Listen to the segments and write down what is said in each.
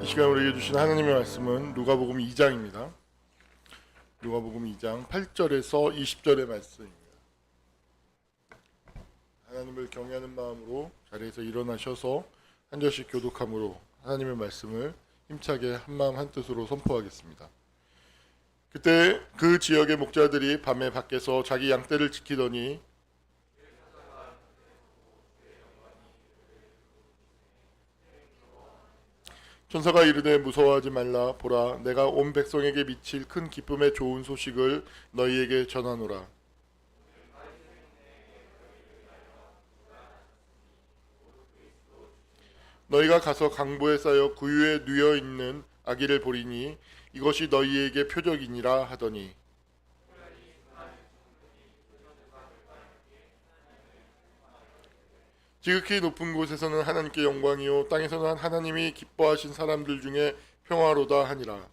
이 시간 우리에게 주신 하나님의 말씀은 누가복음 2장입니다. 누가복음 2장 8절에서 20절의 말씀입니다. 하나님을 경외하는 마음으로 자리에서 일어나셔서 한 절씩 교독함으로 하나님의 말씀을 힘차게 한마음 한뜻으로 선포하겠습니다. 그때 그 지역의 목자들이 밤에 밖에서 자기 양떼를 지키더니 천사가 이르되 무서워하지 말라. 보라, 내가 온 백성에게 미칠 큰 기쁨의 좋은 소식을 너희에게 전하노라. 너희가 가서 강보에 쌓여 구유에 누여 있는 아기를 보리니 이것이 너희에게 표적이니라 하더니, 지극히 높은 곳에서는 하나님께 영광이요 땅에서는 하나님이 기뻐하신 사람들 중에 평화로다 하니라.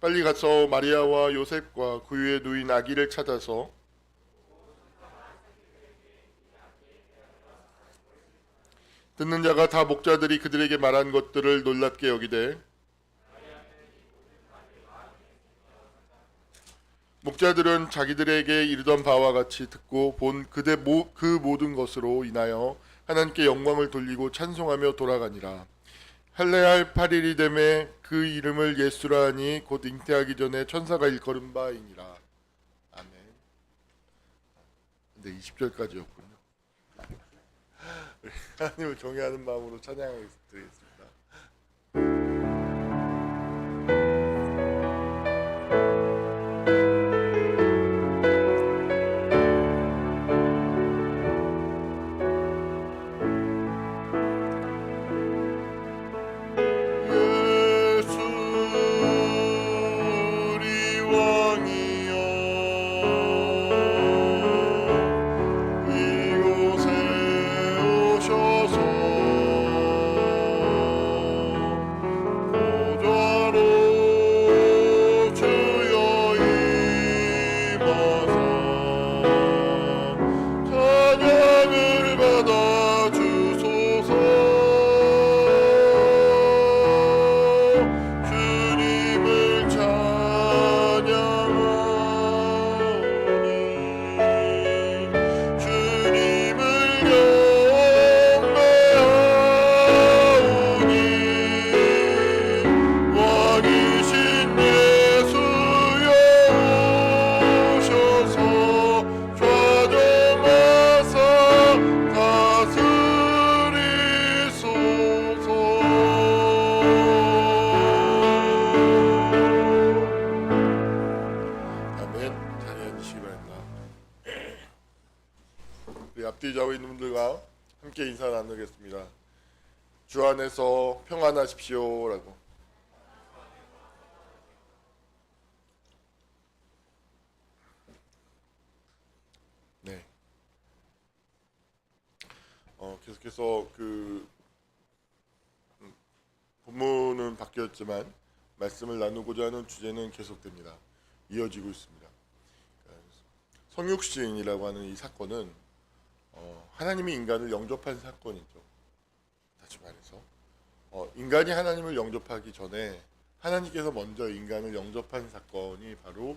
빨리 가서 마리아와 요셉과 구유에 누인 아기를 찾아서 듣는 자가 다 목자들이 그들에게 말한 것들을 놀랍게 여기되, 목자들은 자기들에게 이르던 바와 같이 듣고 본 그 모든 것으로 인하여 하나님께 영광을 돌리고 찬송하며 돌아가니라. 할례할 8일이 되매 그 이름을 예수라 하니 곧 잉태하기 전에 천사가 일컬은 바이니라. 아멘. 근데 20절까지였군요. 하나님을 경외하는 마음으로 찬양하겠습니다. 앞뒤 좌우 있는 분들과 함께 인사 나누겠습니다. 주 안에서 평안하십시오라고. 네. 계속해서 본문은 바뀌었지만 말씀을 나누고자 하는 주제는 계속됩니다. 이어지고 있습니다. 성육신이라고 하는 이 사건은 하나님이 인간을 영접한 사건이죠. 다시 말해서 인간이 하나님을 영접하기 전에 하나님께서 먼저 인간을 영접한 사건이 바로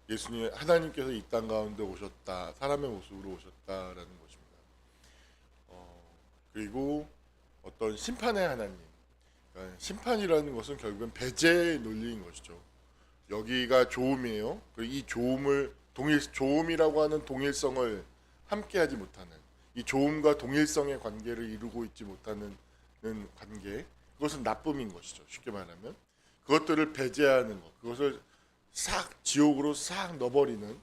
예수님, 하나님께서 이 땅 가운데 오셨다, 사람의 모습으로 오셨다라는 것입니다. 그리고 어떤 심판의 하나님, 그러니까 심판이라는 것은 결국은 배제의 논리인 것이죠. 여기가 조음이에요. 이 조음을 조음이라고 하는 동일성을 함께하지 못하는, 이 조음과 동일성의 관계를 이루고 있지 못하는 관계, 그것은 나쁨인 것이죠. 쉽게 말하면 그것들을 배제하는 것, 그것을 싹 지옥으로 싹 넣어버리는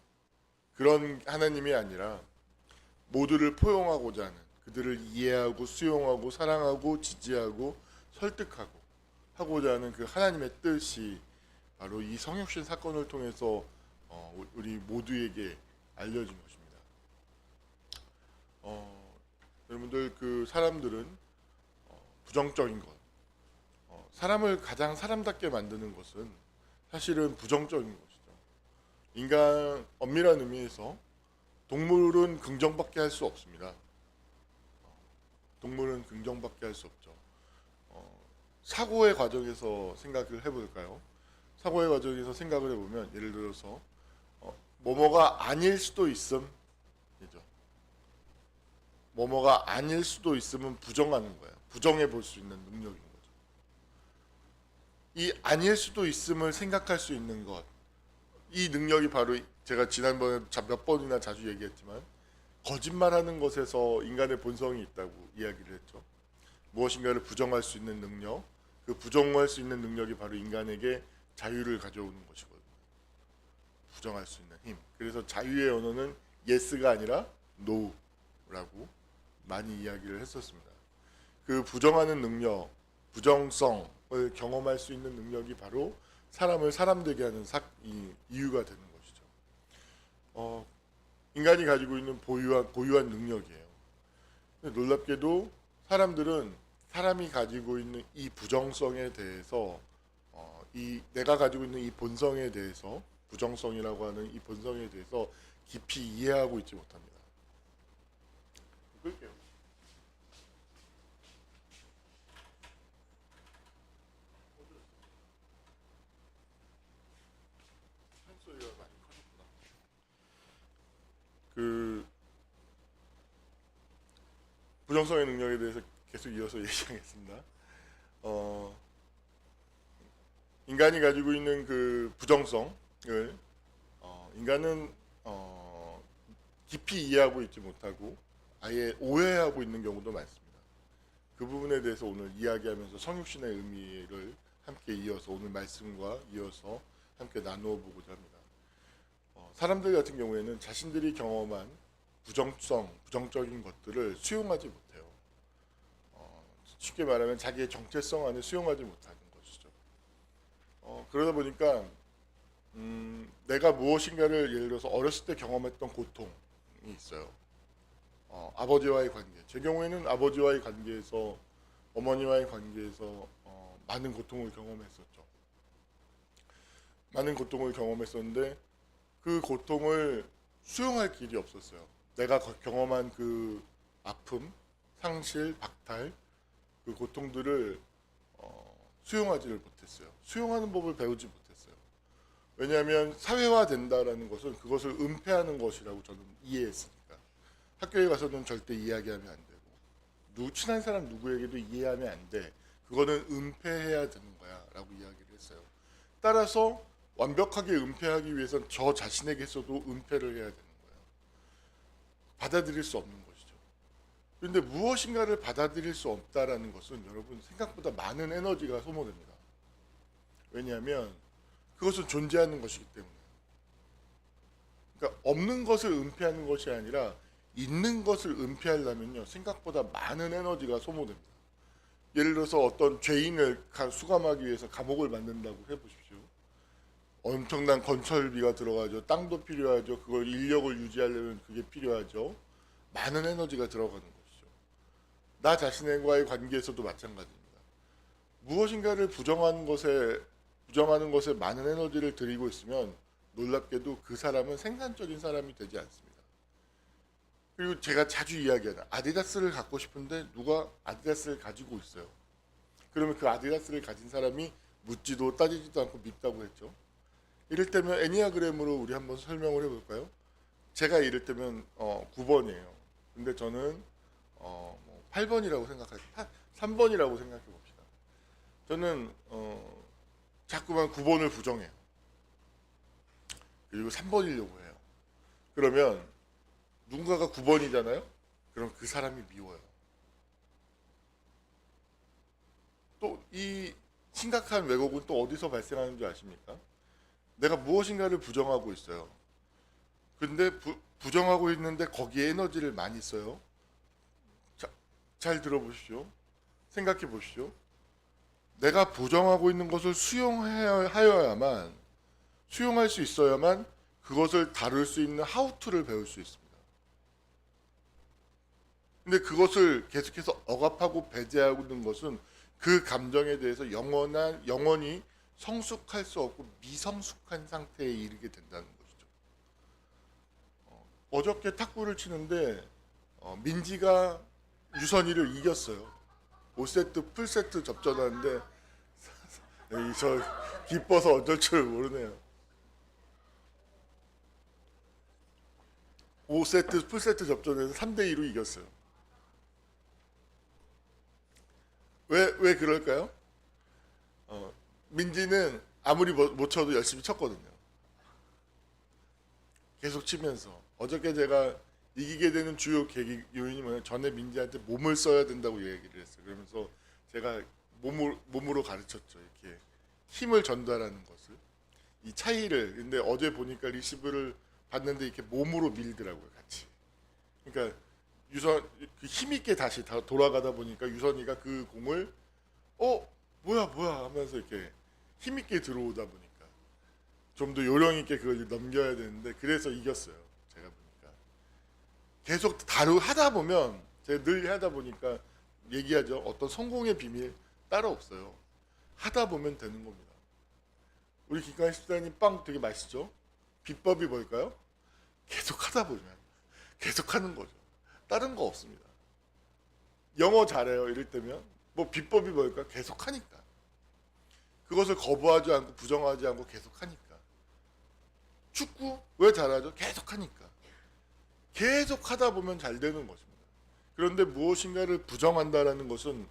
그런 하나님이 아니라 모두를 포용하고자 하는, 그들을 이해하고 수용하고 사랑하고 지지하고 설득하고 하고자 하는 그 하나님의 뜻이 바로 이 성육신 사건을 통해서 우리 모두에게 알려진 것입니다. 여러분들, 그 사람들은 부정적인 것, 사람을 가장 사람답게 만드는 것은 사실은 부정적인 것이죠. 인간 엄밀한 의미에서 동물은 긍정밖에 할 수 없습니다. 동물은 긍정밖에 할 수 없죠. 사고의 과정에서 생각을 해볼까요? 사고의 과정에서 생각을 해보면 예를 들어서 뭐뭐가 아닐 수도 있음, 이죠. 뭐뭐가 아닐 수도 있음은 부정하는 거예요. 부정해 볼 수 있는 능력인 거죠. 이 아닐 수도 있음을 생각할 수 있는 것, 이 능력이 바로 제가 지난번에 몇 번이나 자주 얘기했지만 거짓말하는 것에서 인간의 본성이 있다고 이야기를 했죠. 무엇인가를 부정할 수 있는 능력, 그 부정할 수 있는 능력이 바로 인간에게 자유를 가져오는 것이거든요. 부정할 수 있는 힘. 그래서 자유의 언어는 yes가 아니라 no라고 많이 이야기를 했었습니다. 그 부정하는 능력, 부정성을 경험할 수 있는 능력이 바로 사람을 사람 되게 하는 이유가 되는 것이죠. 인간이 가지고 있는 고유한 능력이에요. 근데 놀랍게도 사람들은 사람이 가지고 있는 이 부정성에 대해서 이 내가 가지고 있는 이 본성에 대해서 부정성이라고 하는 이 본성에 대해서 깊이 이해하고 있지 못합니다. 끌게요. 소리가 많이 커졌구나. 그 부정성의 능력에 대해서 계속 이어서 얘기하겠습니다. 인간이 가지고 있는 그 부정성을 인간은 깊이 이해하고 있지 못하고 아예 오해하고 있는 경우도 많습니다. 그 부분에 대해서 오늘 이야기하면서 성육신의 의미를 함께 이어서 오늘 말씀과 이어서 함께 나누어 보고자 합니다. 사람들 같은 경우에는 자신들이 경험한 부정적인 것들을 수용하지 못해요. 쉽게 말하면 자기의 정체성 안에 수용하지 못하는 것이죠. 그러다 보니까 내가 무엇인가를 예를 들어서 어렸을 때 경험했던 고통이 있어요. 아버지와의 관계. 제 경우에는 아버지와의 관계에서 어머니와의 관계에서 많은 고통을 경험했었죠. 많은 고통을 경험했었는데 그 고통을 수용할 길이 없었어요. 내가 경험한 그 아픔, 상실, 박탈, 그 고통들을 수용하지를 못했어요. 수용하는 법을 배우지 못했어요. 왜냐하면 사회화된다라는 것은 그것을 은폐하는 것이라고 저는 이해했으니까. 학교에 가서는 절대 이야기하면 안 되고 친한 사람 누구에게도 이해하면 안 돼. 그거는 은폐해야 되는 거야 라고 이야기를 했어요. 따라서 완벽하게 은폐하기 위해서는 저 자신에게서도 은폐를 해야 되는 거예요. 받아들일 수 없는 것이죠. 그런데 무엇인가를 받아들일 수 없다라는 것은 여러분 생각보다 많은 에너지가 소모됩니다. 왜냐하면 그것은 존재하는 것이기 때문에. 그러니까 없는 것을 은폐하는 것이 아니라 있는 것을 은폐하려면요 생각보다 많은 에너지가 소모됩니다. 예를 들어서 어떤 죄인을 수감하기 위해서 감옥을 만든다고 해보십시오. 엄청난 건설비가 들어가죠. 땅도 필요하죠. 그걸 인력을 유지하려면 그게 필요하죠. 많은 에너지가 들어가는 것이죠. 나 자신과의 관계에서도 마찬가지입니다. 무엇인가를 부정하는 것에 많은 에너지를 들이고 있으면 놀랍게도 그 사람은 생산적인 사람이 되지 않습니다. 그리고 제가 자주 이야기하는 아디다스를 갖고 싶은데 누가 아디다스를 가지고 있어요. 그러면 그 아디다스를 가진 사람이 묻지도 따지지도 않고 믿다고 했죠. 이를테면 애니아그램으로 우리 한번 설명을 해볼까요? 제가 이를테면 9번이에요. 근데 저는 8번이라고 생각할게요. 3번이라고 생각해 봅시다. 저는 자꾸만 9번을 부정해요. 그리고 3번이려고 해요. 그러면 누군가가 9번이잖아요? 그럼 그 사람이 미워요. 또 이 심각한 왜곡은 또 어디서 발생하는 줄 아십니까? 내가 무엇인가를 부정하고 있어요. 근데 부정하고 있는데 거기에 에너지를 많이 써요. 잘 들어보십시오. 생각해 보십시오. 내가 부정하고 있는 것을 수용할 수 있어야만 그것을 다룰 수 있는 하우투를 배울 수 있습니다. 근데 그것을 계속해서 억압하고 배제하고 있는 것은 그 감정에 대해서 영원히 성숙할 수 없고 미성숙한 상태에 이르게 된다는 것이죠. 어저께 탁구를 치는데 민지가 유선이를 이겼어요. 5세트 풀세트 접전하는데 저 기뻐서 어쩔 줄 모르네요. 5세트 풀세트 접전에서 3대2로 이겼어요. 왜 그럴까요? 민지는 아무리 못 쳐도 열심히 쳤거든요. 계속 치면서. 어저께 제가 이기게 되는 주요 계기 요인이 뭐냐면 전에 민지한테 몸을 써야 된다고 얘기를 했어요. 그러면서 제가 몸으로 가르쳤죠. 이렇게 힘을 전달하는 것을. 이 차이를. 근데 어제 보니까 리시브를 봤는데 이렇게 몸으로 밀더라고요, 같이. 그러니까 유선 그 힘있게 다시 다 돌아가다 보니까 유선이가 그 공을 뭐야 하면서 이렇게 힘있게 들어오다 보니까 좀 더 요령 있게 그걸 넘겨야 되는데 그래서 이겼어요. 제가 보니까 계속 하다 보면 제가 늘 하다 보니까 얘기하죠. 어떤 성공의 비밀 따로 없어요. 하다 보면 되는 겁니다. 우리 김강희 집사님 빵 되게 맛있죠? 비법이 뭘까요? 계속 하다 보면 계속 하는 거죠. 다른 거 없습니다. 영어 잘해요. 이럴 때면 뭐 비법이 뭘까? 계속 하니까. 그것을 거부하지 않고 부정하지 않고 계속 하니까. 축구 왜 잘하죠? 계속 하니까. 계속 하다 보면 잘 되는 것입니다. 그런데 무엇인가를 부정한다라는 것은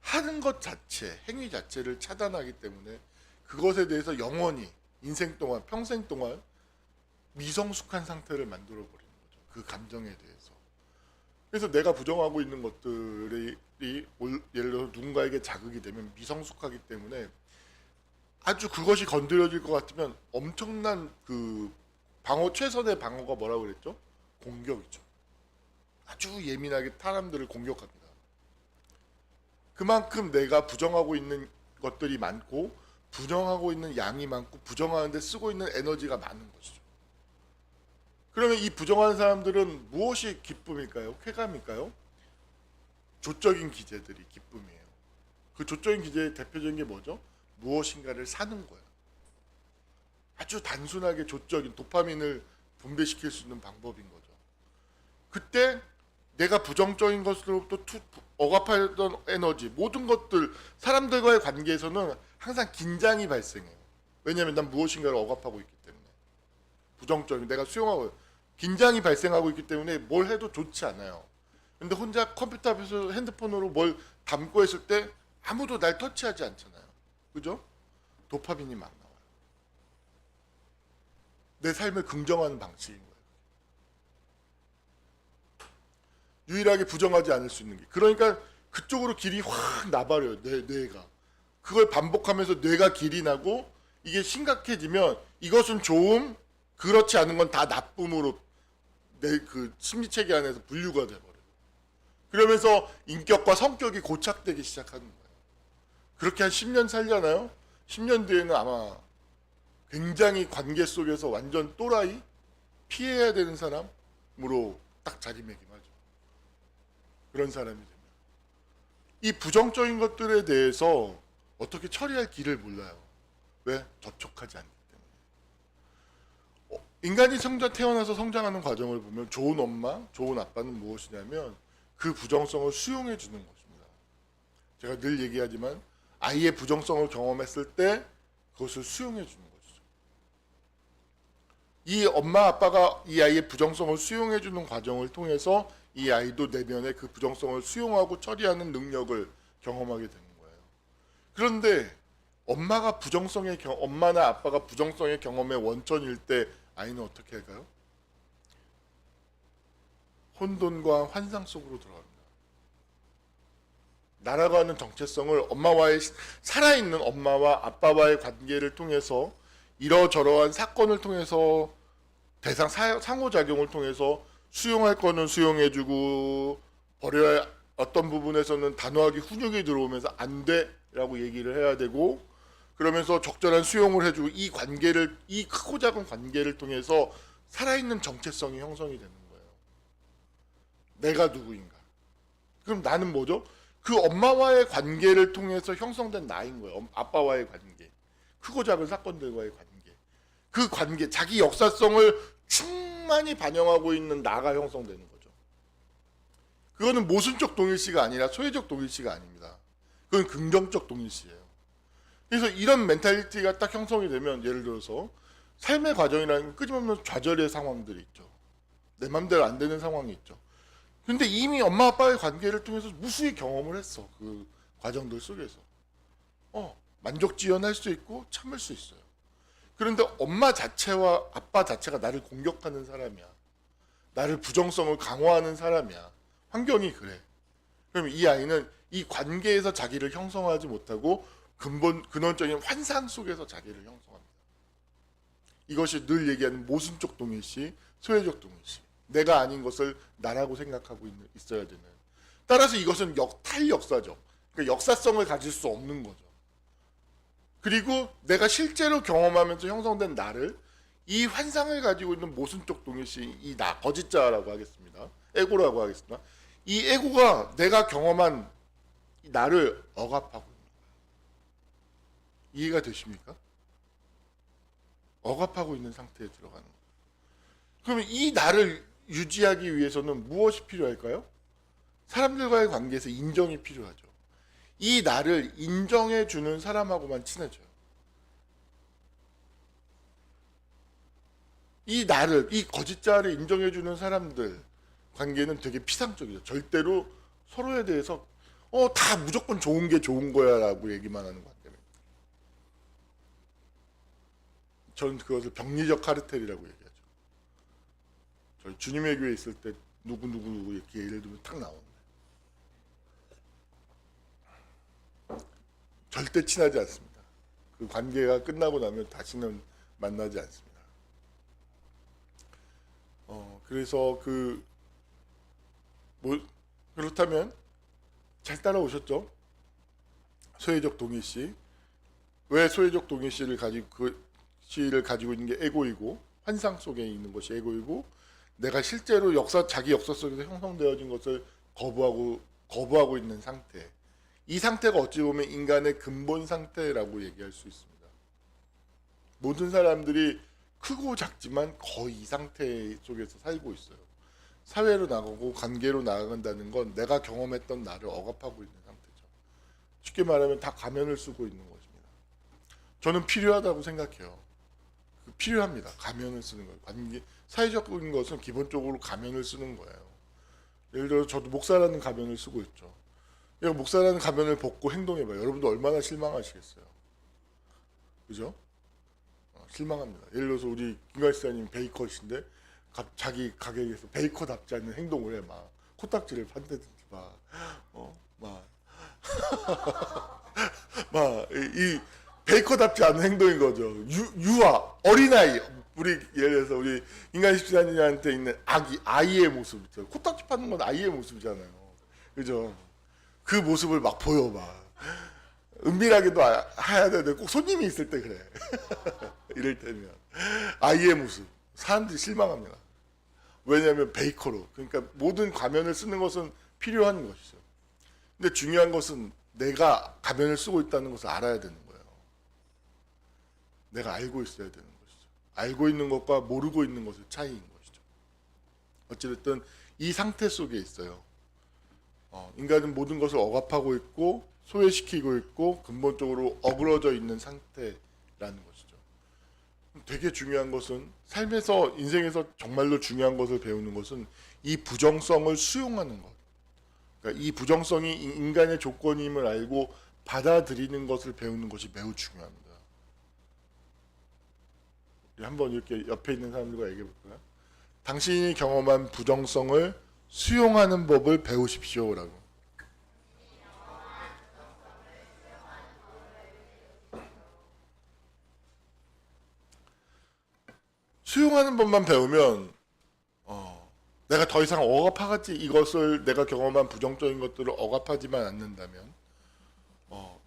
하는 것 자체, 행위 자체를 차단하기 때문에 그것에 대해서 영원히 인생 동안, 평생 동안 미성숙한 상태를 만들어 버리는 거죠. 그 감정에 대해서. 그래서 내가 부정하고 있는 것들이 예를 들어서 누군가에게 자극이 되면 미성숙하기 때문에 아주 그것이 건드려질 것 같으면 엄청난 그 최선의 방어가 뭐라고 그랬죠? 공격이죠. 아주 예민하게 사람들을 공격합니다. 그만큼 내가 부정하고 있는 것들이 많고 부정하고 있는 양이 많고 부정하는데 쓰고 있는 에너지가 많은 것이죠. 그러면 이 부정하는 사람들은 무엇이 기쁨일까요? 쾌감일까요? 조적인 기제들이 기쁨이에요. 그 조적인 기제의 대표적인 게 뭐죠? 무엇인가를 사는 거예요. 아주 단순하게 조적인 도파민을 분배시킬 수 있는 방법인 거죠. 그때 내가 부정적인 것으로부터 억압하던 에너지, 모든 것들, 사람들과의 관계에서는 항상 긴장이 발생해요. 왜냐하면 난 무엇인가를 억압하고 있기 때문에. 부정적인, 내가 수용하고, 긴장이 발생하고 있기 때문에 뭘 해도 좋지 않아요. 근데 혼자 컴퓨터 앞에서 핸드폰으로 뭘 담고 했을 때 아무도 날 터치하지 않잖아요. 그죠? 도파민이 막 나와요. 내 삶을 긍정하는 방식인 거예요. 유일하게 부정하지 않을 수 있는 게. 그러니까 그쪽으로 길이 확 나버려요. 뇌가. 그걸 반복하면서 뇌가 길이 나고 이게 심각해지면 이것은 좋음, 그렇지 않은 건 다 나쁨으로 내 그 심리체계 안에서 분류가 돼버려요. 그러면서 인격과 성격이 고착되기 시작하는 거예요. 그렇게 한 10년 살잖아요. 10년 뒤에는 아마 굉장히 관계 속에서 완전 또라이, 피해야 되는 사람으로 딱 자리매김하죠. 그런 사람이 되면. 이 부정적인 것들에 대해서 어떻게 처리할 길을 몰라요. 왜? 접촉하지 않기 때문에. 인간이 태어나서 성장하는 과정을 보면 좋은 엄마, 좋은 아빠는 무엇이냐면 그 부정성을 수용해 주는 것입니다. 제가 늘 얘기하지만 아이의 부정성을 경험했을 때 그것을 수용해 주는 것이죠. 이 엄마 아빠가 이 아이의 부정성을 수용해 주는 과정을 통해서 이 아이도 내면의 그 부정성을 수용하고 처리하는 능력을 경험하게 되는 거예요. 그런데 엄마나 아빠가 부정성의 경험의 원천일 때 아이는 어떻게 할까요? 혼돈과 환상 속으로 들어갑니다. 날아가는 정체성을 살아있는 엄마와 아빠와의 관계를 통해서 이러저러한 사건을 통해서 상호작용을 통해서 수용할 거는 수용해주고 버려야 어떤 부분에서는 단호하게 훈육이 들어오면서 안 돼라고 얘기를 해야 되고 그러면서 적절한 수용을 해주고 이 크고 작은 관계를 통해서 살아있는 정체성이 형성이 되는 거예요. 내가 누구인가? 그럼 나는 뭐죠? 그 엄마와의 관계를 통해서 형성된 나인 거예요. 아빠와의 관계. 크고 작은 사건들과의 관계. 그 관계, 자기 역사성을 충만히 반영하고 있는 나가 형성되는 거죠. 그거는 모순적 동일시가 아니라 소외적 동일시가 아닙니다. 그건 긍정적 동일시예요. 그래서 이런 멘탈리티가 딱 형성이 되면, 예를 들어서 삶의 과정이라는 건 끊임없는 좌절의 상황들이 있죠. 내 맘대로 안 되는 상황이 있죠. 근데 이미 엄마 아빠의 관계를 통해서 무수히 경험을 했어. 그 과정들 속에서. 만족지연할 수 있고 참을 수 있어요. 그런데 엄마 자체와 아빠 자체가 나를 공격하는 사람이야. 나를 부정성을 강화하는 사람이야. 환경이 그래. 그럼 이 아이는 이 관계에서 자기를 형성하지 못하고 근원적인 환상 속에서 자기를 형성합니다. 이것이 늘 얘기하는 모순적 동일시, 소외적 동일시. 내가 아닌 것을 나라고 생각하고 있어야 되는. 따라서 이것은 탈역사죠. 그러니까 역사성을 가질 수 없는 거죠. 그리고 내가 실제로 경험하면서 형성된 나를, 이 환상을 가지고 있는 모순적 동일시, 이 나, 거짓자라고 하겠습니다. 에고라고 하겠습니다. 이 에고가 내가 경험한 이 나를 억압하고 있는 거예요. 이해가 되십니까? 억압하고 있는 상태에 들어가는 거예요. 그러면 이 나를 유지하기 위해서는 무엇이 필요할까요? 사람들과의 관계에서 인정이 필요하죠. 이 나를 인정해주는 사람하고만 친해져요. 이 나를, 이 거짓자를 인정해주는 사람들 관계는 되게 피상적이죠. 절대로 서로에 대해서 다 무조건 좋은 게 좋은 거야 라고 얘기만 하는 관계입니다. 저는 그것을 병리적 카르텔이라고 얘기하죠. 저희 주님의 교회에 있을 때 누구 이렇게 예를 들면 탁 나오는데 절대 친하지 않습니다. 그 관계가 끝나고 나면 다시는 만나지 않습니다. 그래서 그렇다면 잘 따라오셨죠? 소외적 동일시. 왜 소외적 동일시를 가지고 있는 게 에고이고, 환상 속에 있는 것이 에고이고, 내가 실제로 자기 역사 속에서 형성되어진 것을 거부하고 있는 상태. 이 상태가 어찌 보면 인간의 근본 상태라고 얘기할 수 있습니다. 모든 사람들이 크고 작지만 거의 이 상태 속에서 살고 있어요. 사회로 나가고 관계로 나아간다는 건 내가 경험했던 나를 억압하고 있는 상태죠. 쉽게 말하면 다 가면을 쓰고 있는 것입니다. 저는 필요하다고 생각해요. 필요합니다. 가면을 쓰는 거예요. 사회적인 것은 기본적으로 가면을 쓰는 거예요. 예를 들어 저도 목사라는 가면을 쓰고 있죠. 목사라는 가면을 벗고 행동해봐요. 여러분도 얼마나 실망하시겠어요. 그죠? 실망합니다. 예를 들어서 우리 김갈시사님 베이커신데 자기 가게에서 베이커답지 않는 행동을 해. 막 코딱지를 판대든지 이 베이커답지 않은 행동인 거죠. 유아, 어린아이. 우리 예를 들어서 우리 인간십사님한테 있는 아이의 모습 있죠. 코딱지 파는 건 아이의 모습이잖아요. 그죠? 그 모습을 막 보여 막. 은밀하게도 해야 되는데 꼭 손님이 있을 때 그래. 이럴 때면 아이의 모습. 사람들이 실망합니다. 왜냐하면 베이커로. 그러니까 모든 가면을 쓰는 것은 필요한 것이죠. 근데 중요한 것은 내가 가면을 쓰고 있다는 것을 알아야 되는 거예요. 내가 알고 있어야 되는 것이죠. 알고 있는 것과 모르고 있는 것의 차이인 것이죠. 어찌됐든 이 상태 속에 있어요. 인간은 모든 것을 억압하고 있고 소외시키고 있고 근본적으로 어그러져 있는 상태라는 것이죠. 되게 중요한 것은 삶에서, 인생에서 정말로 중요한 것을 배우는 것은 이 부정성을 수용하는 것. 그러니까 이 부정성이 인간의 조건임을 알고 받아들이는 것을 배우는 것이 매우 중요합니다. 한번 이렇게 옆에 있는 사람들과 얘기해 볼까요? 당신이 경험한 부정성을 수용하는 법을 배우십시오라고. 수용하는 법만 배우면 내가 더 이상 억압하지, 이것을 내가 경험한 부정적인 것들을 억압하지만 않는다면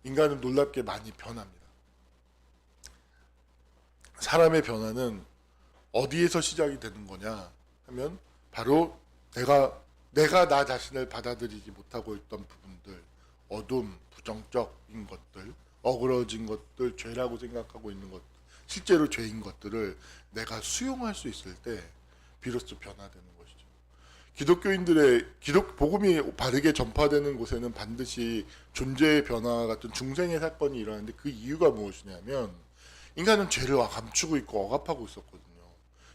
인간은 놀랍게 많이 변합니다. 사람의 변화는 어디에서 시작이 되는 거냐 하면 바로 내가 나 자신을 받아들이지 못하고 있던 부분들, 어둠, 부정적인 것들, 어그러진 것들, 죄라고 생각하고 있는 것, 실제로 죄인 것들을 내가 수용할 수 있을 때 비로소 변화되는 것이죠. 기독교인들의 복음이 바르게 전파되는 곳에는 반드시 존재의 변화 같은 중생의 사건이 일어나는데, 그 이유가 무엇이냐면 인간은 죄를 감추고 있고 억압하고 있었거든요.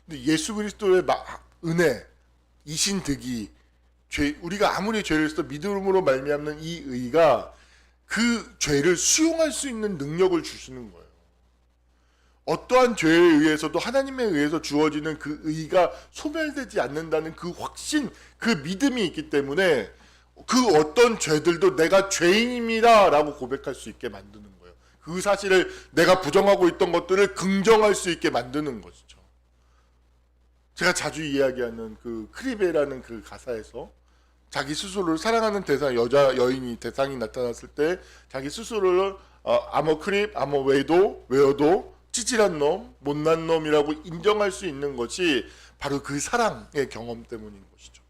근데 예수 그리스도의 은혜, 이신득이 우리가 아무리 죄를 해도 믿음으로 말미암는 이 의가 그 죄를 수용할 수 있는 능력을 주시는 거예요. 어떠한 죄에 의해서도 하나님에 의해서 주어지는 그 의가 소멸되지 않는다는 그 확신, 그 믿음이 있기 때문에 그 어떤 죄들도 내가 죄인입니다 라고 고백할 수 있게 만드는 거예요. 그 사실을, 내가 부정하고 있던 것들을 긍정할 수 있게 만드는 것이죠. 제가 자주 이야기하는 그 크리베라는 그 가사에서 자기 스스로를 사랑하는 대상, 여인이 대상이 나타났을 때 자기 스스로를 아머 크립, 아머 웨어도 찌질한 놈, 못난 놈이라고 인정할 수 있는 것이 바로 그 사랑의 경험 때문인 것이죠.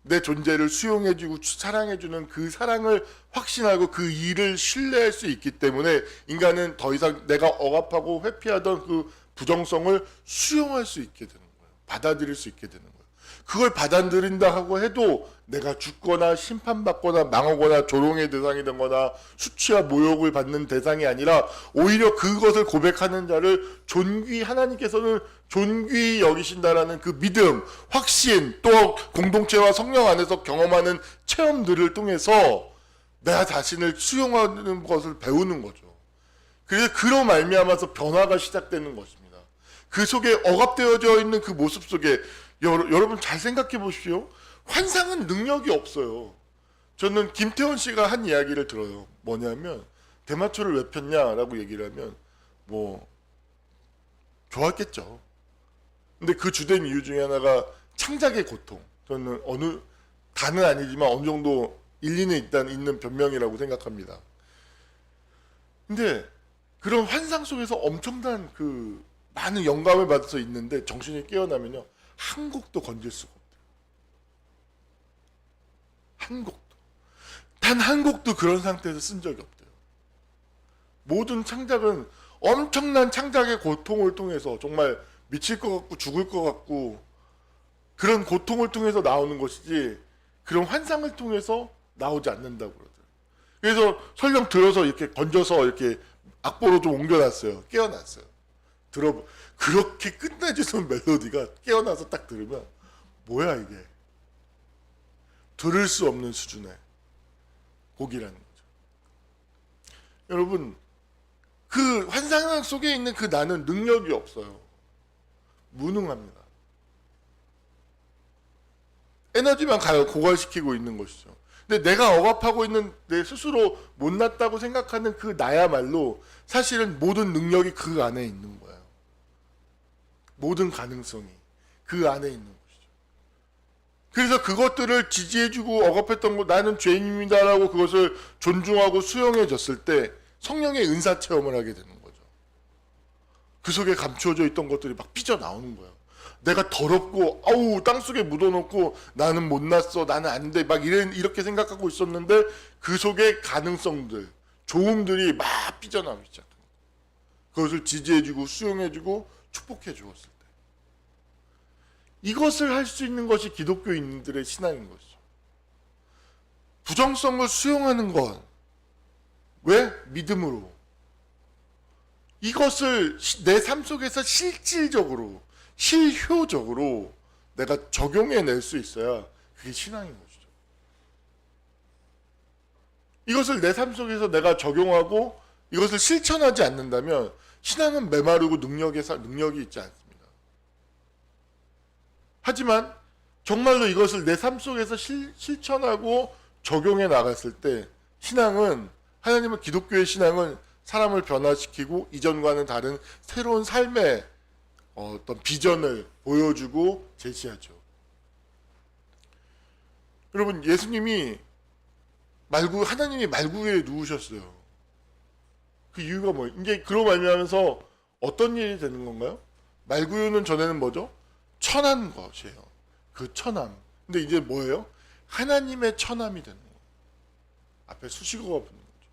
내 존재를 수용해주고 사랑해주는 그 사랑을 확신하고 그 일을 신뢰할 수 있기 때문에 인간은 더 이상 내가 억압하고 회피하던 그 부정성을 수용할 수 있게 되는 거예요. 받아들일 수 있게 되는 거예요. 그걸 받아들인다 하고 해도 내가 죽거나 심판받거나 망하거나 조롱의 대상이 되거나 수치와 모욕을 받는 대상이 아니라 오히려 그것을 고백하는 자를 하나님께서는 존귀히 여기신다라는 그 믿음, 확신, 또 공동체와 성령 안에서 경험하는 체험들을 통해서 내가 자신을 수용하는 것을 배우는 거죠. 그래서 그로 말미암아서 변화가 시작되는 것입니다. 그 속에 억압되어져 있는 그 모습 속에 여러분 잘 생각해 보십시오. 환상은 능력이 없어요. 저는 김태원 씨가 한 이야기를 들어요. 뭐냐면 대마초를 왜 폈냐라고 얘기를 하면 뭐 좋았겠죠. 근데 그 주된 이유 중에 하나가 창작의 고통. 저는 다는 아니지만 어느 정도 일리는 있는 변명이라고 생각합니다. 근데 그런 환상 속에서 엄청난 그 많은 영감을 받아서 있는데 정신이 깨어나면요, 한 곡도 건질 수가 없대요. 한 곡도. 단 한 곡도 그런 상태에서 쓴 적이 없대요. 모든 창작은 엄청난 창작의 고통을 통해서 정말 미칠 것 같고 죽을 것 같고 그런 고통을 통해서 나오는 것이지 그런 환상을 통해서 나오지 않는다고 그러더라고요. 그래서 설령 들어서 이렇게 건져서 이렇게 악보로 좀 옮겨놨어요. 깨어났어요. 그렇게 끝내주는 멜로디가 깨어나서 딱 들으면 뭐야 이게, 들을 수 없는 수준의 곡이라는 거죠. 여러분, 그 환상 속에 있는 그 나는 능력이 없어요. 무능합니다. 에너지만 고갈시키고 있는 것이죠. 근데 내가 억압하고 있는 내 스스로 못났다고 생각하는 그 나야말로 사실은 모든 능력이 그 안에 있는 거예요. 모든 가능성이 그 안에 있는 것이죠. 그래서 그것들을 지지해주고 억압했던 거, 나는 죄인입니다라고 그것을 존중하고 수용해줬을 때 성령의 은사 체험을 하게 되는 거죠. 그 속에 감추어져 있던 것들이 막 삐져나오는 거예요. 내가 더럽고 땅속에 묻어놓고 나는 못났어, 나는 안 돼, 막 이렇게 생각하고 있었는데 그 속에 가능성들, 좋음들이 막 삐져나오기 시작합니다. 그것을 지지해주고 수용해주고 축복해 주었을 때, 이것을 할 수 있는 것이 기독교인들의 신앙인 것이죠. 부정성을 수용하는 것, 왜? 믿음으로. 이것을 내 삶 속에서 실질적으로, 실효적으로 내가 적용해낼 수 있어야 그게 신앙인 것이죠. 이것을 내 삶 속에서 내가 적용하고 이것을 실천하지 않는다면 신앙은 메마르고 능력이 있지 않습니다. 하지만 정말로 이것을 내 삶 속에서 실천하고 적용해 나갔을 때 하나님은 기독교의 신앙은 사람을 변화시키고 이전과는 다른 새로운 삶의 어떤 비전을 보여주고 제시하죠. 여러분, 예수님이 하나님이 말구에 누우셨어요. 그 이유가 뭐예요? 이제 그로 말미암아서 어떤 일이 되는 건가요? 말구유는 전에는 뭐죠? 천한 것이에요. 그 천함. 근데 이제 뭐예요? 하나님의 천함이 되는 거예요. 앞에 수식어가 붙는 거죠.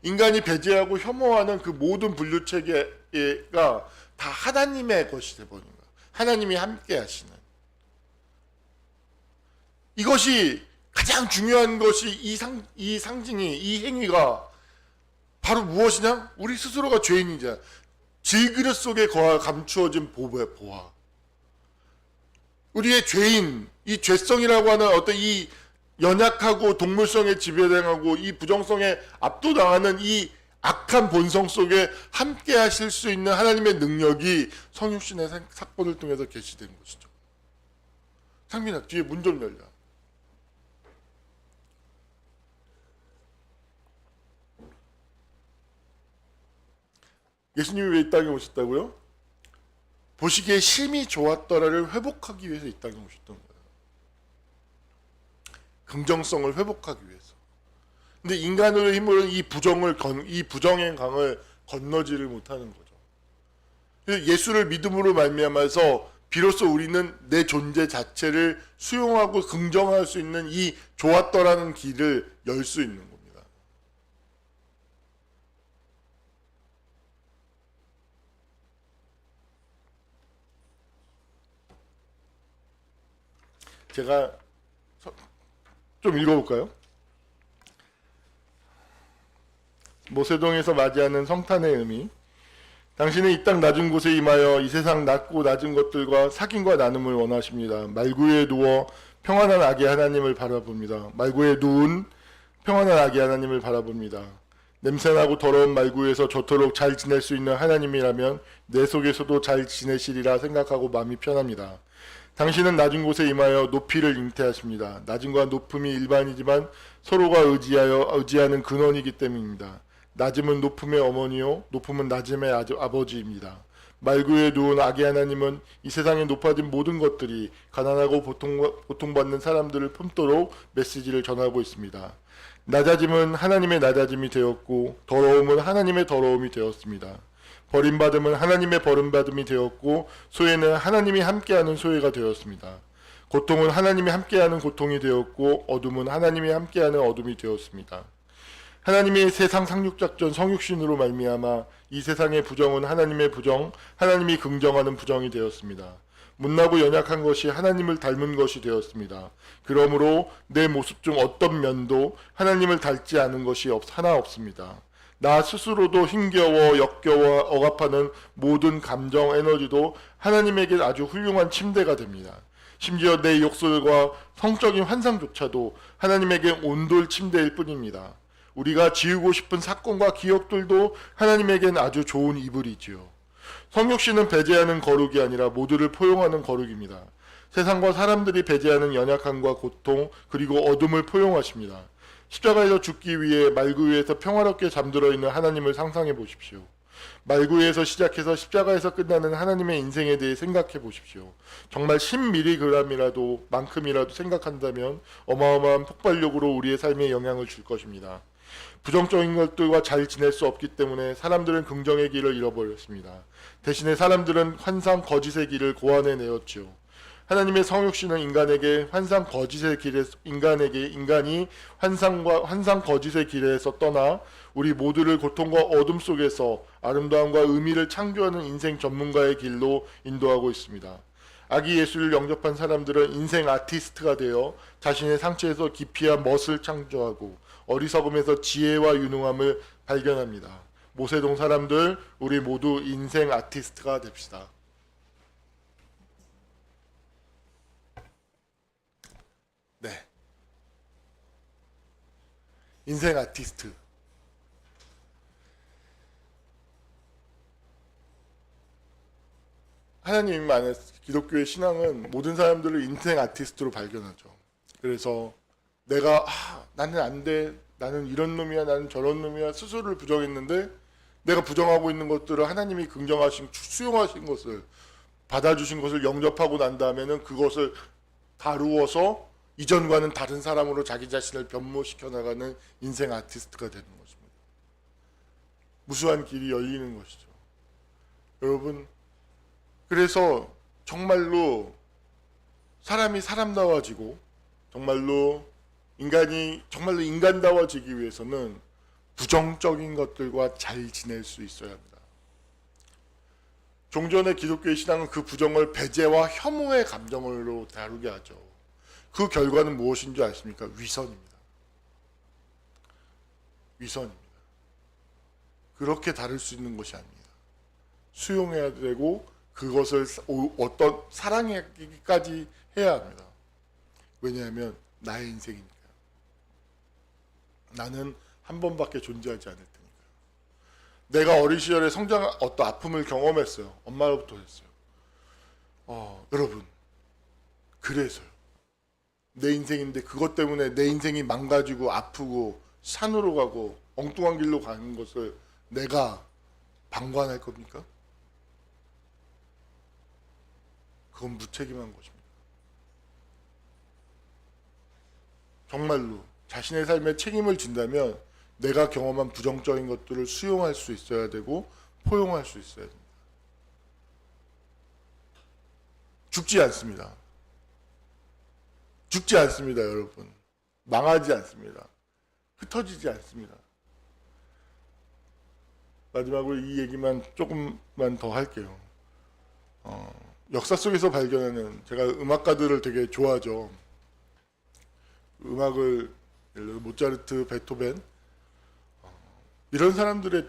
인간이 배제하고 혐오하는 그 모든 분류 체계가 다 하나님의 것이 되어버린 거예요. 하나님이 함께 하시는. 이것이 가장 중요한 것이 이 상징이, 이 행위가 바로 무엇이냐? 우리 스스로가 죄인이자 질그릇 속에 감추어진 보화. 우리의 죄인, 이 죄성이라고 하는 어떤 이 연약하고 동물성에 지배당하고 이 부정성에 압도당하는 이 악한 본성 속에 함께 하실 수 있는 하나님의 능력이 성육신의 사건을 통해서 계시된 것이죠. 상민아, 뒤에 문 좀 열려. 예수님이 왜 이 땅에 오셨다고요? 보시기에 심히 좋았더라를 회복하기 위해서 이 땅에 오셨던 거예요. 긍정성을 회복하기 위해서. 근데 인간의 힘으로는 이 부정의 강을 건너지를 못하는 거죠. 예수를 믿음으로 말미암아서 비로소 우리는 내 존재 자체를 수용하고 긍정할 수 있는 이 좋았더라는 길을 열 수 있는 겁니다. 제가 좀 읽어볼까요? 모세동에서 맞이하는 성탄의 의미. 당신은 이 땅 낮은 곳에 임하여 이 세상 낮고 낮은 것들과 사귐과 나눔을 원하십니다. 말구에 누워 평안한 아기 하나님을 바라봅니다. 말구에 누운 평안한 아기 하나님을 바라봅니다. 냄새나고 더러운 말구에서 저토록 잘 지낼 수 있는 하나님이라면 내 속에서도 잘 지내시리라 생각하고 마음이 편합니다. 당신은 낮은 곳에 임하여 높이를 잉태하십니다. 낮음과 높음이 일반이지만 서로가 의지하는 근원이기 때문입니다. 낮음은 높음의 어머니요, 높음은 낮음의 아버지입니다. 말구에 누운 아기 하나님은 이 세상에 높아진 모든 것들이 가난하고 고통받는 사람들을 품도록 메시지를 전하고 있습니다. 낮아짐은 하나님의 낮아짐이 되었고 더러움은 하나님의 더러움이 되었습니다. 버림받음은 하나님의 버림받음이 되었고 소외는 하나님이 함께하는 소외가 되었습니다. 고통은 하나님이 함께하는 고통이 되었고 어둠은 하나님이 함께하는 어둠이 되었습니다. 하나님의 세상 상륙작전 성육신으로 말미암아 이 세상의 부정은 하나님의 부정, 하나님이 긍정하는 부정이 되었습니다. 못나고 연약한 것이 하나님을 닮은 것이 되었습니다. 그러므로 내 모습 중 어떤 면도 하나님을 닮지 않은 것이 하나 없습니다. 나 스스로도 힘겨워 역겨워 억압하는 모든 감정 에너지도 하나님에게 아주 훌륭한 침대가 됩니다. 심지어 내 욕설과 성적인 환상조차도 하나님에게 온돌 침대일 뿐입니다. 우리가 지우고 싶은 사건과 기억들도 하나님에겐 아주 좋은 이불이지요. 성육신은 배제하는 거룩이 아니라 모두를 포용하는 거룩입니다. 세상과 사람들이 배제하는 연약함과 고통 그리고 어둠을 포용하십니다. 십자가에서 죽기 위해 말구 위에서 평화롭게 잠들어 있는 하나님을 상상해 보십시오. 말구 위에서 시작해서 십자가에서 끝나는 하나님의 인생에 대해 생각해 보십시오. 정말 10mg이라도 만큼이라도 생각한다면 어마어마한 폭발력으로 우리의 삶에 영향을 줄 것입니다. 부정적인 것들과 잘 지낼 수 없기 때문에 사람들은 긍정의 길을 잃어버렸습니다. 대신에 사람들은 환상 거짓의 길을 고안해내었지요. 하나님의 성육신은 인간이 환상 거짓의 길에서 떠나 우리 모두를 고통과 어둠 속에서 아름다움과 의미를 창조하는 인생 전문가의 길로 인도하고 있습니다. 아기 예수를 영접한 사람들은 인생 아티스트가 되어 자신의 상처에서 깊이한 멋을 창조하고 어리석음에서 지혜와 유능함을 발견합니다. 모세동 사람들, 우리 모두 인생 아티스트가 됩시다. 네. 인생 아티스트. 하나님 안에 기독교의 신앙은 모든 사람들을 인생 아티스트로 발견하죠. 그래서 내가 나는 안 돼, 나는 이런 놈이야, 나는 저런 놈이야 스스로를 부정했는데 내가 부정하고 있는 것들을 하나님이 긍정하신 수용하신 것을 받아주신 것을 영접하고 난 다음에는 그것을 다루어서 이전과는 다른 사람으로 자기 자신을 변모시켜 나가는 인생 아티스트가 되는 것입니다. 무수한 길이 열리는 것이죠. 여러분, 그래서 정말로 사람이 사람다워지고 정말로 인간이 정말로 인간다워지기 위해서는 부정적인 것들과 잘 지낼 수 있어야 합니다. 종전의 기독교의 신앙은 그 부정을 배제와 혐오의 감정으로 다루게 하죠. 그 결과는 무엇인 줄 아십니까? 위선입니다. 위선입니다. 그렇게 다룰 수 있는 것이 아닙니다. 수용해야 되고 그것을 어떤 사랑하기까지 해야 합니다. 왜냐하면 나의 인생이니까요. 나는 한 번밖에 존재하지 않을 테니까요. 내가 어린 시절에 어떤 아픔을 경험했어요. 엄마로부터 했어요. 여러분, 그래서요. 내 인생인데 그것 때문에 내 인생이 망가지고 아프고 산으로 가고 엉뚱한 길로 가는 것을 내가 방관할 겁니까? 그건 무책임한 것입니다. 정말로 자신의 삶에 책임을 진다면 내가 경험한 부정적인 것들을 수용할 수 있어야 되고 포용할 수 있어야 됩니다. 죽지 않습니다. 죽지 않습니다, 여러분. 망하지 않습니다. 흩어지지 않습니다. 마지막으로 이 얘기만 조금만 더 할게요. 역사 속에서 발견하는, 제가 음악가들을 되게 좋아하죠. 음악을, 예를 들어 모차르트, 베토벤, 이런 사람들의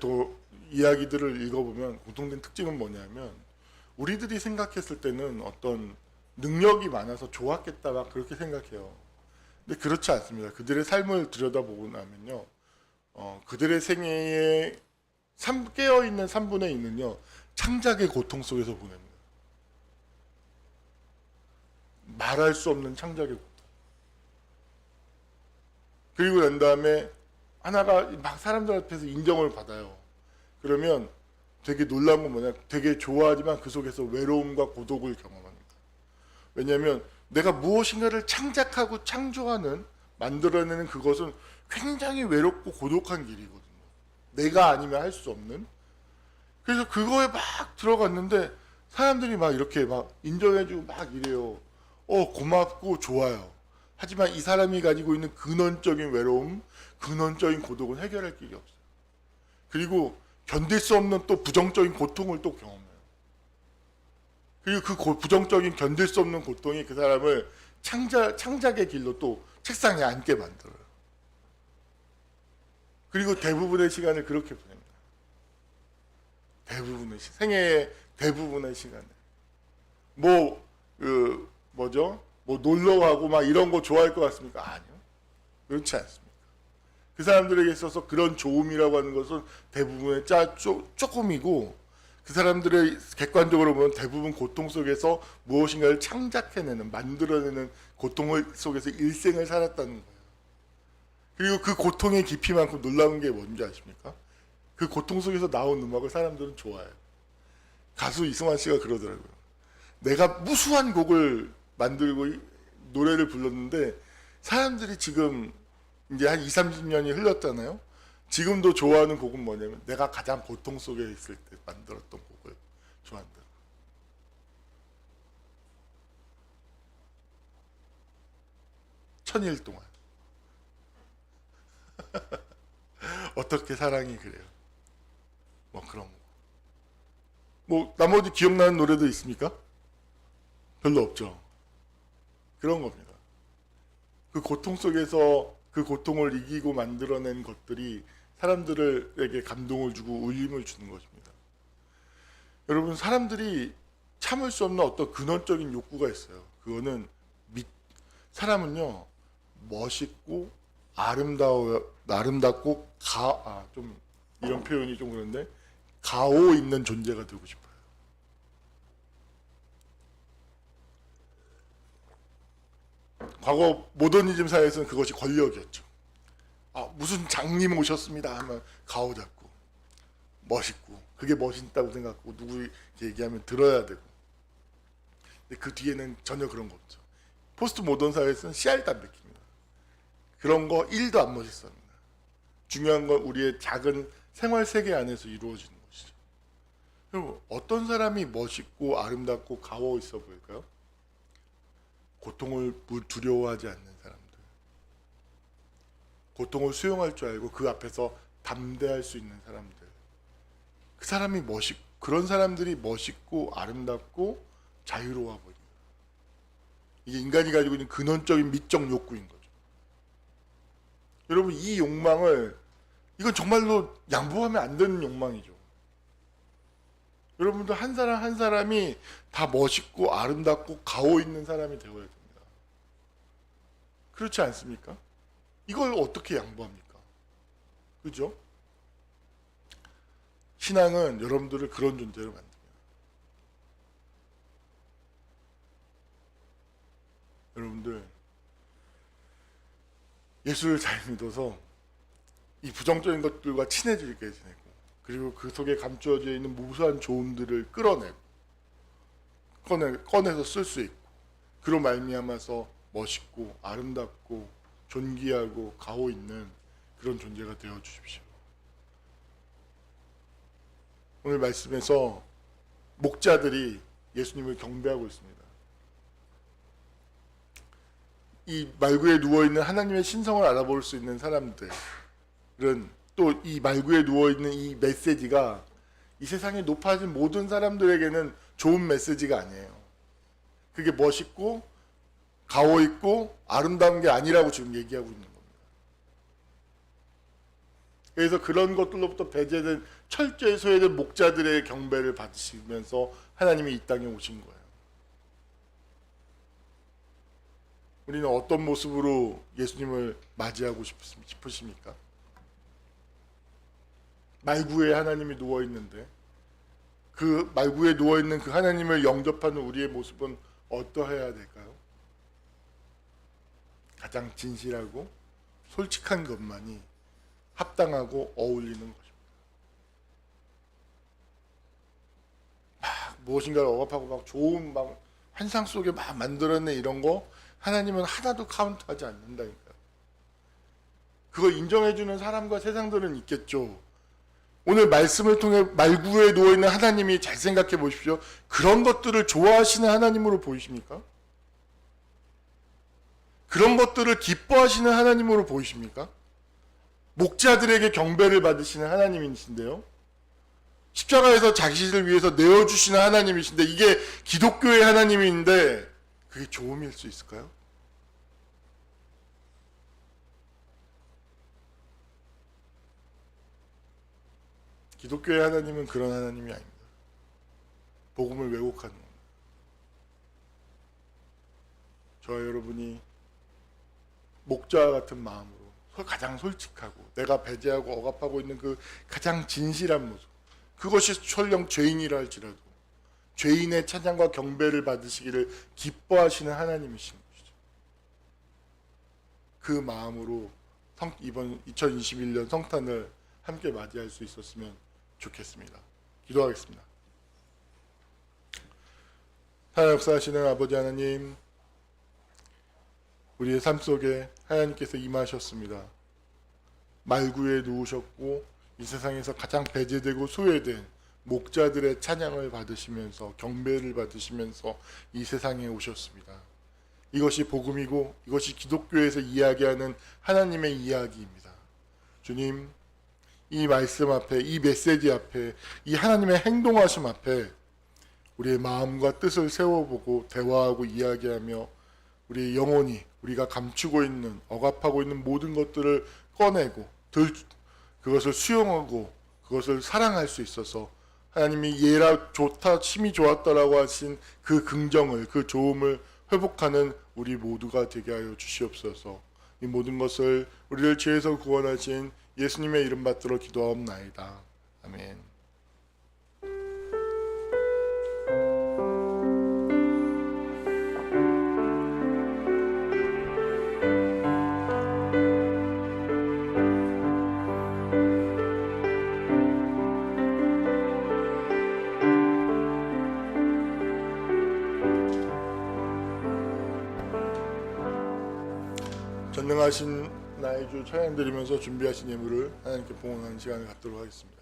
이야기들을 읽어보면 공통된 특징은 뭐냐면, 우리들이 생각했을 때는 어떤 능력이 많아서 좋았겠다 막 그렇게 생각해요. 근데 그렇지 않습니다. 그들의 삶을 들여다보고 나면요, 그들의 생애에 깨어있는 3분의 2는요 창작의 고통 속에서 보냅니다. 말할 수 없는 창작의 고통. 그리고 난 다음에 하나가 막 사람들 앞에서 인정을 받아요. 그러면 되게 놀라운 건 뭐냐, 되게 좋아하지만 그 속에서 외로움과 고독을 경험합니다. 왜냐하면 내가 무엇인가를 창작하고 창조하는, 만들어내는 그것은 굉장히 외롭고 고독한 길이거든요. 내가 아니면 할 수 없는. 그래서 그거에 막 들어갔는데 사람들이 막 이렇게 막 인정해주고 막 이래요. 고맙고 좋아요. 하지만 이 사람이 가지고 있는 근원적인 외로움, 근원적인 고독은 해결할 길이 없어요. 그리고 견딜 수 없는 또 부정적인 고통을 또 경험해요. 그리고 그 부정적인 견딜 수 없는 고통이 그 사람을 창작의 길로 또 책상에 앉게 만들어요. 그리고 대부분의 시간을 그렇게 보냅니다. 생애의 대부분의 시간을. 뭐 놀러 가고 막 이런 거 좋아할 것 같습니까? 아니요. 그렇지 않습니다. 그 사람들에게 있어서 그런 좋음이라고 하는 것은 대부분의 조금이고, 그 사람들의 객관적으로 보면 대부분 고통 속에서 무엇인가를 창작해내는, 만들어내는 고통 속에서 일생을 살았다는 거예요. 그리고 그 고통의 깊이만큼 놀라운 게 뭔지 아십니까? 그 고통 속에서 나온 음악을 사람들은 좋아해요. 가수 이승환 씨가 그러더라고요. 내가 무수한 곡을 만들고 노래를 불렀는데 사람들이 지금 이제 한 20-30년이 흘렀잖아요. 지금도 좋아하는 곡은 뭐냐면 내가 가장 고통 속에 있을 때 만들었던 곡을 좋아한다. 천일 동안. 어떻게 사랑이 그래요. 뭐 그런 거. 뭐 나머지 기억나는 노래도 있습니까? 별로 없죠. 그런 겁니다. 그 고통 속에서 그 고통을 이기고 만들어낸 것들이 사람들에게 감동을 주고 울림을 주는 것입니다. 여러분, 사람들이 참을 수 없는 어떤 근원적인 욕구가 있어요. 그거는 사람은요 멋있고 아름답고 좀 이런 표현이 좀 그런데 가오 있는 존재가 되고 싶어요. 과거 모더니즘 사회에서는 그것이 권력이었죠. 무슨 장님 오셨습니다 하면 가오 잡고 멋있고, 그게 멋있다고 생각하고 누구 얘기하면 들어야 되고. 근데 그 뒤에는 전혀 그런 거 없죠. 포스트 모던 사회에서는 씨알 담백입니다. 그런 거 1도 안 멋있습니다. 중요한 건 우리의 작은 생활 세계 안에서 이루어지는 것이죠. 여러분, 어떤 사람이 멋있고 아름답고 가오 있어 보일까요? 고통을 두려워하지 않는 사람들. 고통을 수용할 줄 알고 그 앞에서 담대할 수 있는 사람들, 그 사람이 그런 사람들이 멋있고 아름답고 자유로워 보입니다. 이게 인간이 가지고 있는 근원적인 미적 욕구인 거죠. 여러분, 이 욕망을, 이건 정말로 양보하면 안 되는 욕망이죠. 여러분들 한 사람 한 사람이 다 멋있고 아름답고 가오 있는 사람이 되어야 됩니다. 그렇지 않습니까? 이걸 어떻게 양보합니까? 그죠? 신앙은 여러분들을 그런 존재로 만듭니다. 여러분들, 예수를 잘 믿어서 이 부정적인 것들과 친해지게 지내고, 그리고 그 속에 감추어져 있는 무수한 좋음들을 끌어내고 꺼내서 쓸 수 있고, 그로 말미암아서 멋있고 아름답고 존귀하고 가오 있는 그런 존재가 되어 주십시오. 오늘 말씀에서 목자들이 예수님을 경배하고 있습니다. 이 말구에 누워있는 하나님의 신성을 알아볼 수 있는 사람들은 또 이 말구에 누워있는 이 메시지가 이 세상에 높아진 모든 사람들에게는 좋은 메시지가 아니에요. 그게 멋있고 가오 있고 아름다운 게 아니라고 지금 얘기하고 있는 겁니다. 그래서 그런 것들로부터 배제된 철저히 소외된 목자들의 경배를 받으시면서 하나님이 이 땅에 오신 거예요. 우리는 어떤 모습으로 예수님을 맞이하고 싶으십니까? 말구에 하나님이 누워있는데 그 말구에 누워있는 그 하나님을 영접하는 우리의 모습은 어떠해야 될까요? 가장 진실하고 솔직한 것만이 합당하고 어울리는 것입니다. 무엇인가를 억압하고 막 좋은 막 환상 속에 막 만들어내 이런 거 하나님은 하나도 카운트하지 않는다니까요. 그걸 인정해주는 사람과 세상들은 있겠죠. 오늘 말씀을 통해 말구에 누워있는 하나님이 잘 생각해 보십시오. 그런 것들을 좋아하시는 하나님으로 보이십니까? 그런 것들을 기뻐하시는 하나님으로 보이십니까? 목자들에게 경배를 받으시는 하나님이신데요. 십자가에서 자기를 위해서 내어주시는 하나님이신데 이게 기독교의 하나님인데 그게 좋음일 수 있을까요? 기독교의 하나님은 그런 하나님이 아닙니다. 복음을 왜곡하는 겁니다. 저와 여러분이 목자와 같은 마음으로 가장 솔직하고 내가 배제하고 억압하고 있는 그 가장 진실한 모습, 그것이 설령 죄인이라 할지라도 죄인의 찬양과 경배를 받으시기를 기뻐하시는 하나님이신 것이죠. 그 마음으로 이번 2021년 성탄을 함께 맞이할 수 있었으면 좋겠습니다. 기도하겠습니다. 하나님 역사하시는 아버지 하나님, 우리의 삶 속에 하나님께서 임하셨습니다. 말구에 누우셨고 이 세상에서 가장 배제되고 소외된 목자들의 찬양을 받으시면서 경배를 받으시면서 이 세상에 오셨습니다. 이것이 복음이고 이것이 기독교에서 이야기하는 하나님의 이야기입니다. 주님, 이 말씀 앞에, 이 메시지 앞에, 이 하나님의 행동하심 앞에 우리의 마음과 뜻을 세워보고 대화하고 이야기하며 우리의 영혼이 우리가 감추고 있는, 억압하고 있는 모든 것들을 꺼내고 그것을 수용하고 그것을 사랑할 수 있어서 하나님이 얘라 좋다, 심히 좋았다라고 하신 그 긍정을, 그 좋음을 회복하는 우리 모두가 되게 하여 주시옵소서. 이 모든 것을 우리를 죄에서 구원하신 예수님의 이름 받들어 기도하옵나이다. 아멘. 전능하신 나의 주 찬양 드리면서 준비하신 예물을 하나님께 봉헌하는 시간을 갖도록 하겠습니다.